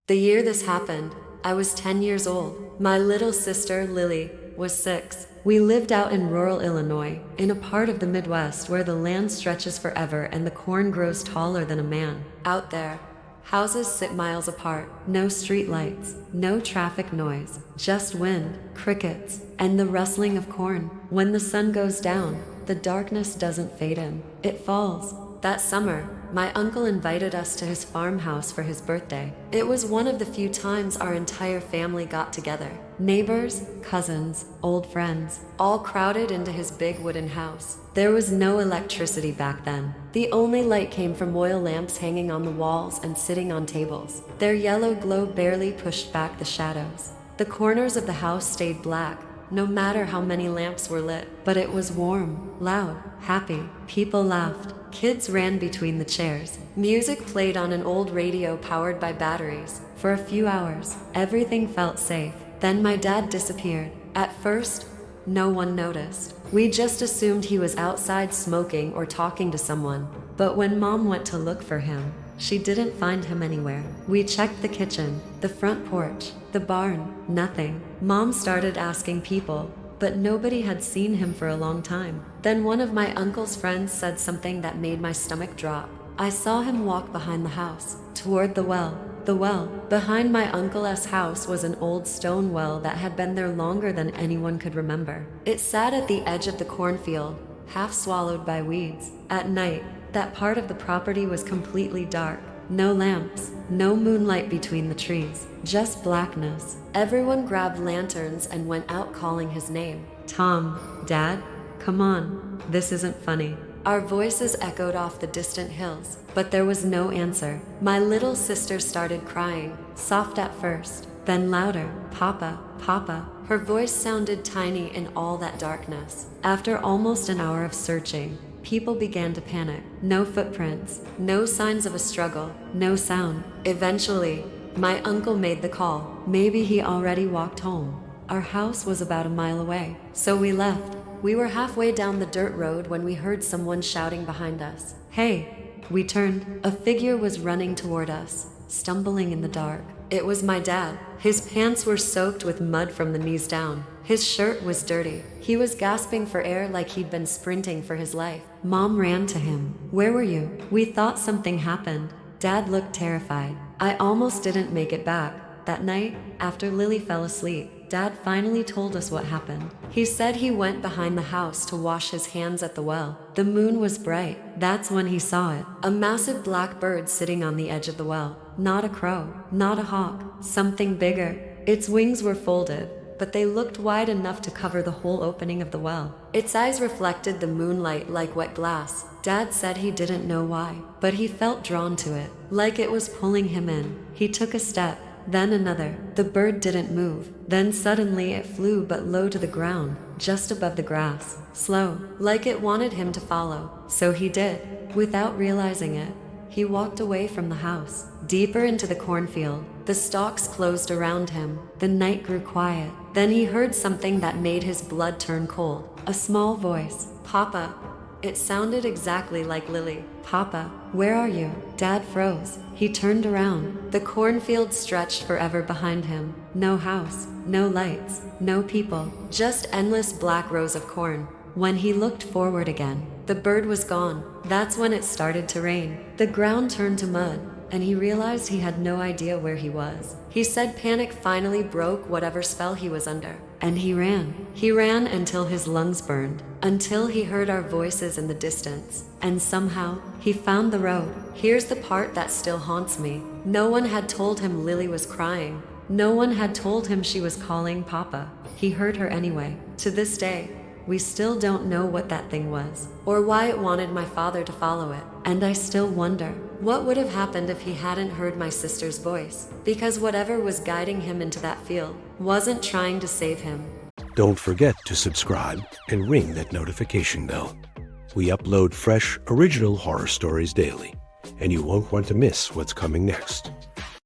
The year this happened, I was 10 years old. My little sister, Lily, was 6. We lived out in rural Illinois, in a part of the Midwest where the land stretches forever and the corn grows taller than a man. Out there, houses sit miles apart, no street lights, no traffic noise, just wind, crickets, and the rustling of corn. When the sun goes down, the darkness doesn't fade in, it falls. That summer, my uncle invited us to his farmhouse for his birthday. It was one of the few times our entire family got together. Neighbors, cousins, old friends, all crowded into his big wooden house. There was no electricity back then. The only light came from oil lamps hanging on the walls and sitting on tables. Their yellow glow barely pushed back the shadows. The corners of the house stayed black, no matter how many lamps were lit. But it was warm, loud, happy. People laughed. Kids ran between the chairs. Music played on an old radio powered by batteries. For a few hours, everything felt safe. Then my dad disappeared. At first, no one noticed. We just assumed he was outside smoking or talking to someone. But when Mom went to look for him, she didn't find him anywhere. We checked the kitchen, the front porch, the barn, nothing. Mom started asking people, but nobody had seen him for a long time. Then one of my uncle's friends said something that made my stomach drop. I saw him walk behind the house, toward the well. The well behind my uncle's house was an old stone well that had been there longer than anyone could remember. It sat at the edge of the cornfield, half swallowed by weeds. At night, that part of the property was completely dark. No lamps, no moonlight between the trees, just blackness. Everyone grabbed lanterns and went out calling his name. Tom, Dad, come on, this isn't funny. Our voices echoed off the distant hills, but there was no answer. My little sister started crying, soft at first, then louder. Papa, Papa. Her voice sounded tiny in all that darkness. After almost an hour of searching, people began to panic. No footprints, no signs of a struggle, no sound. Eventually, my uncle made the call. Maybe he already walked home. Our house was about a mile away, so we left. We were halfway down the dirt road when we heard someone shouting behind us. Hey! We turned. A figure was running toward us, stumbling in the dark. It was my dad. His pants were soaked with mud from the knees down. His shirt was dirty. He was gasping for air like he'd been sprinting for his life. Mom ran to him. Where were you? We thought something happened. Dad looked terrified. I almost didn't make it back. That night, after Lily fell asleep, Dad finally told us what happened. He said he went behind the house to wash his hands at the well. The moon was bright. That's when he saw it. A massive black bird sitting on the edge of the well. Not a crow, not a hawk, something bigger. Its wings were folded, but they looked wide enough to cover the whole opening of the well. Its eyes reflected the moonlight like wet glass. Dad said he didn't know why, but he felt drawn to it, like it was pulling him in. He took a step, then another. The bird didn't move. Then suddenly it flew but low to the ground, just above the grass. Slow, like it wanted him to follow. So he did. Without realizing it, he walked away from the house, deeper into the cornfield. The stalks closed around him. The night grew quiet. Then he heard something that made his blood turn cold. A small voice. Papa. It sounded exactly like Lily. Papa, where are you? Dad froze. He turned around. The cornfield stretched forever behind him. No house, no lights, no people, just endless black rows of corn. When he looked forward again, the bird was gone. That's when it started to rain. The ground turned to mud, and he realized he had no idea where he was. He said panic finally broke whatever spell he was under, and he ran. He ran until his lungs burned, until he heard our voices in the distance, and somehow, he found the road. Here's the part that still haunts me. No one had told him Lily was crying. No one had told him she was calling Papa. He heard her anyway. To this day, we still don't know what that thing was, or why it wanted my father to follow it. And I still wonder, what would have happened if he hadn't heard my sister's voice? Because whatever was guiding him into that field wasn't trying to save him. Don't forget to subscribe and ring that notification bell. We upload fresh, original horror stories daily, and you won't want to miss what's coming next.